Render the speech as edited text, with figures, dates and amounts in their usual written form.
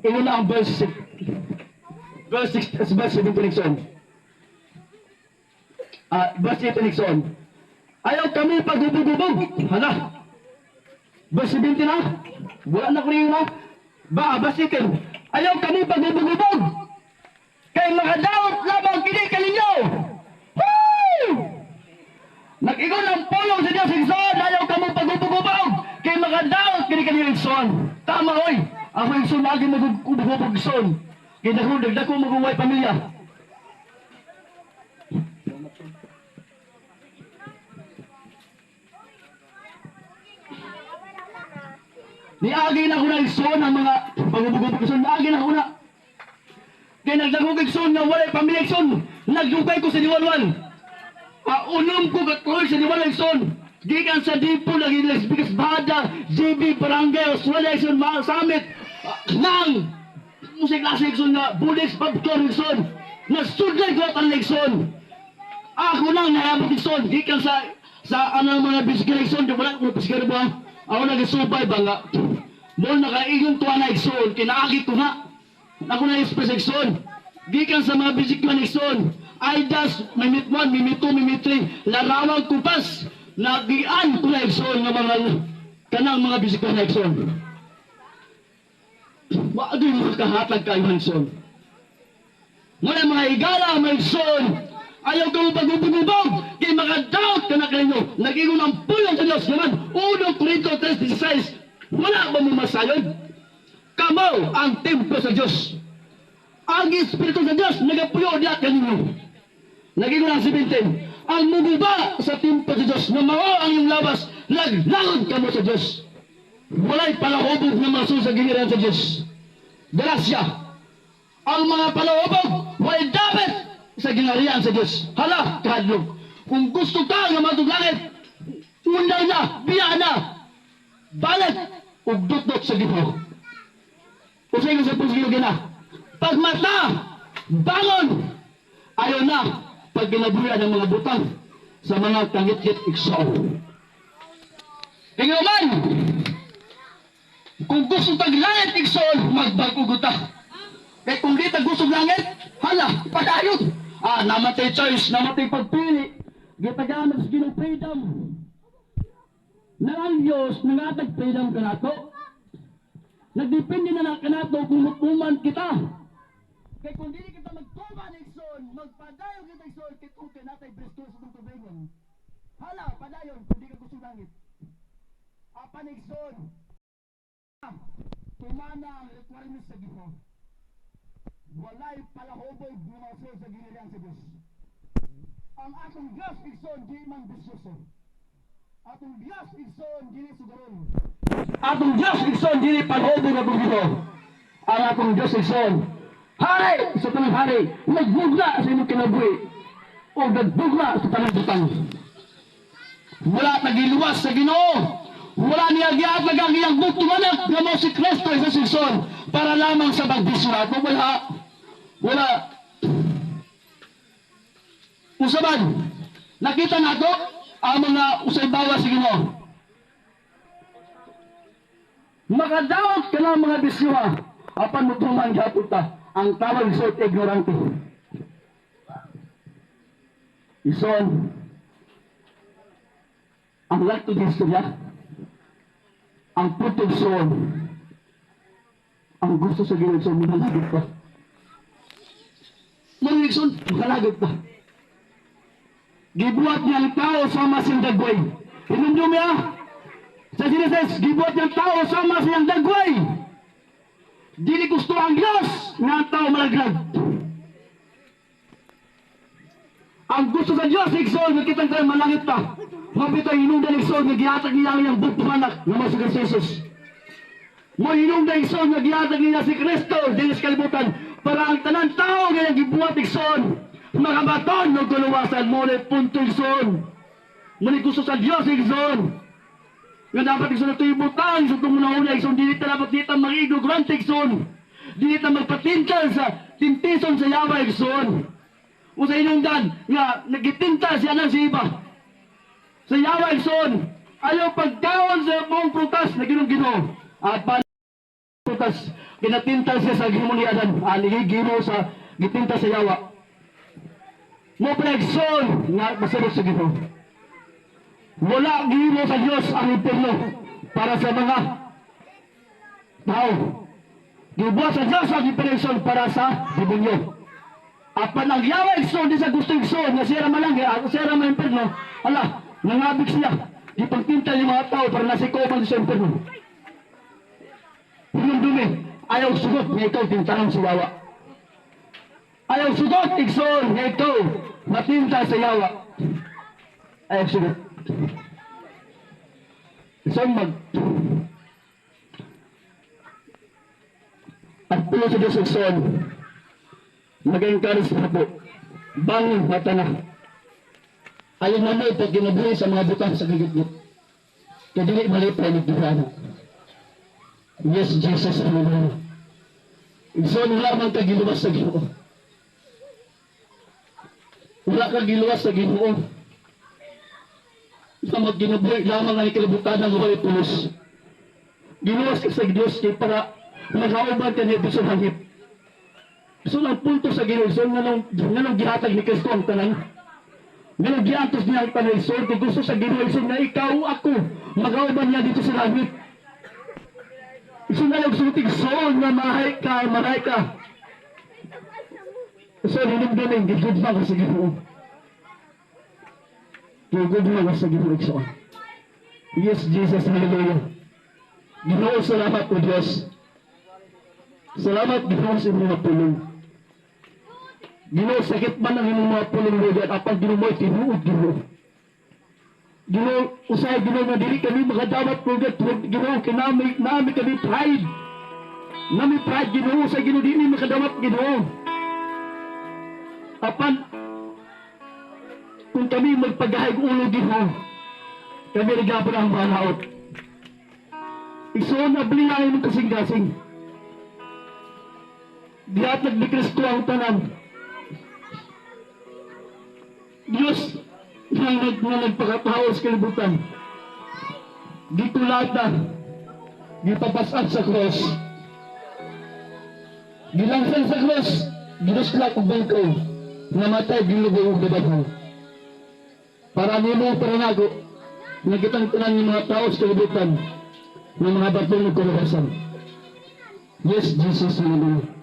Ingon na ang verse 7 Nixon. Verse 8 Nixon. Ayaw kami paghubog-hubog. Hala. Verse 17 na. Wala na ko rin na. Verse 18. Ayaw kami paghubog-hubog. Kay mga daot labang kini kaninyo. Woo! Nag-igon ang pulong sa Diyos Igsoon. Ayaw kami paghubog-hubog. Kay mga daot kini kaninyo Igsoon. Tama oy. Ako Igsoon lagi maghubog Igsoon. Kaya nagdag ko mag-uway pamilya. Niagi na ko na Igsoon ang mga pag-ubog-ubog Igsoon. Niagi na ko na. Kaya nagdagog Igsoon nga walay pamilya Igsoon. Nagdugay ko sa diwalwan. Unom ko katuloy sa diwalwan Igsoon. Gikan sa Dipo, lagi Lesbigas Bada, JB Barangay, Australia Igsoon, mga summit. Nang musik klase Igsoon nga, Budex Pabtor Igsoon. Nasudlay ko ang Igsoon. Ako lang nayabot Igsoon. Gikan sa mga bisikil Igsoon. Di wala ko bisikil ba? Ako nag-subay ba nga? Doon nakaigong tuwa na Igsoon. Kinaagit ko na. Ako na-express Igsoon. Gikan sa mga bisikil Igsoon. Aidas, mimit 1, mimit 2, mimit 3. Larawang kupas. Nagian ko na Igsoon nga mga kanang mga bisikil na Igsoon. Maadoy mga kahatag kayo Igsoon. Muna mga igala, mga Igsoon. Ayaw ka mo pag-ubog-ubog. Kaya mga daot ka na kayo. Nag-igon ang pulang sa Diyos naman. 1 Corinto 3:16. Wala ba mo masayod? Kamo ang templo sa Diyos. Ang Espiritu sa Diyos nagapuyo diya kanino. Nag-igon ang 17. Ang muguba sa templo sa Diyos na mao ang iyong labas. Laglangod ka mo sa Diyos. Wala'y palahubog na maso sa giliran sa Diyos. Gracia. Ang mga palahubog wala'y dapat sa ginarian sa Diyos. Hala, kahadlog. Kung gusto ka nga matulangit, unday na, biya na, balik, ugdot-dot sa Ginoo. Usay ko sa pusigil na. Pag mata, bangon, ayaw na, pag ginabuyan ng mga butang sa mga tangit-git Igsoon. Tingnan, kung gusto tag-langit Igsoon, magbaguguta. Kaya kung di tag-gusto langit, hala, pagayod. Namatay choice, namatay pagpili. Gitagamit sa Ginoo freedom. Nang Diyos, nangatag freedom ka nato. Nagdepende na kanato kung mutuman kita. Kaya kung di kita magtuman Igsoon, magpadayo kita Igsoon, kitukin natay bresto sa itong tubengan. Hala, padayon, kung di ka gusto langit. Apan Igsoon, tumana ang requirements sa Ginoo. Walay palahubog ng mga soul sa ginilian sa Diyos. Ang atong Diyos Igsoon, di man bisyoso. Atong Diyos Igsoon, di sugaron. Atong Diyos Igsoon, di palahubog na bugito. Ang atong Diyos Igsoon, hari sa tanang hari, nagbugna sa inyong kinabuhi, o nagbugna sa tanang butang. Wala nagiluwas sa Ginoo. Wala niya giatag ang iyang butong anak nga mo si Kristo sa Igsoon para lamang sa pagbisyo. Wala. Usaban, nakita nato ang mga usay bawas sa Ginoo. Makadawat ka ng mga bisyoha, apan mutuman gyapon ta ang tawag sa ignorante. Igsoon, ang lakto ng istorya, ang putong Igsoon, ang gusto sa Ginoo Igsoon, manalagit ka. Mga Igsoon, makalagit ka. Gibuhat niya ang tao sama siyang dagway. Hinunyo niya sa Genesis, gibuhat niya ang tao sama siyang dagway. Dili gusto ang Diyos nga ang tao malaglag. Ang gusto sa Diyos, Igsoon, nakitang tayo malangit ka. Mabito hinundan Igsoon, nagihatag niya ang iyang butong anak na mga si Jesus. Mo hinundan Igsoon, nagihatag niya si Kristo, dili sa kalibutan, para ang tanan tao nga gibuhat Igsoon. Mga baton ng kuluwasan mo ulit punto Igsoon. Muli gusto sa Diyos Igsoon. Nga dapat Igsoon na ito ibutang sa itong una Igsoon. Dili ta dapat dito mag-ignorante Igsoon. Dili ta magpatintal sa tintisan sa yawa Igsoon. O sa inungdan nga nagitinta siya ng si iba. Sa yawa Igsoon. Ayaw pagkaon sa mong prutas na Ginoo. Apan tas kinatintal siya sa gimuniadan, gihimo sa gitinta sa yawa. Mo pregson nga masulod sa Ginoo. Wala gihimo sa Dios ang impierno para sa mga tao. Gibuhat sa Dios ang impierno para sa demonyo. Apan ang yawa igsoon di sa gusto igsoon nga siya man lang siya man impierno. Ala, nangabig siya. Ipagtintal yung mga tao para nasikoman sa impierno. Yung dumi, ayaw sugot nga ikaw tintahan sa yawa. Ayaw sugot igsoon nga ikaw matinta sa yawa. Ayaw sugot. Igsoon at pulo sa Diyos igsoon mag-encourage na po. Bangon mata na. Ayaw na mo pag ginabuhi sa mga butang sa gigit-git. Kaya dili malipay nagdurana. Yes, Jesus, hallelujah. Igsoon lamang ka giluwas sa Ginoo. Wala ka giluwas sa Ginoo. Sa magginabuhi lamang ang ikalibutan ng walay pulos. Giluwas ka sa Diyos kay para magkauban ka niya sa hangip. So ang punto sa Ginoo, so nanong gihatag ni Kristo ang tanan. Nanong giantos niya ang tanan, so kung gusto sa Ginoo, so na ikaw ako, magkauban niya dito sa langit. So na nagsutig, so na mahay ka. So ninimdamin, gigud ba ka sa Ginoo? Gigud ba ka sa Ginoo, so. Yes, Jesus, hallelujah. Ginoo, salamat po Diyos. Salamat Ginoo sa inyong mga pulong. Ginoo, sakit man ang inyong mga pulong mo dyan, apang Ginoo mo, tinuod Ginoo. Ginoo, usay Ginoo na dili kami makadamat po dyan, Ginoo, kinami kami pride. Nami pride Ginoo, usay Ginoo, dili makadamat Ginoo. Apan, kung kami magpagahig ulo Ginoo, kami nagapon ang mga laot. Isuon na bilangin ng kasing-kasing. Diatag ni Kristo ang tanan. Diyos na nagpakatao sa kalibutan. Di tulata, di papasad sa cross. Gilangsan sa cross, ginusla kong bangkaw, namatay gilugaw ang dabaho. Para nimo paranago, nagitang tanan ng mga tao sa kalibutan, ng mga batong nagkulasan. Yes, Jesus, hallelujah.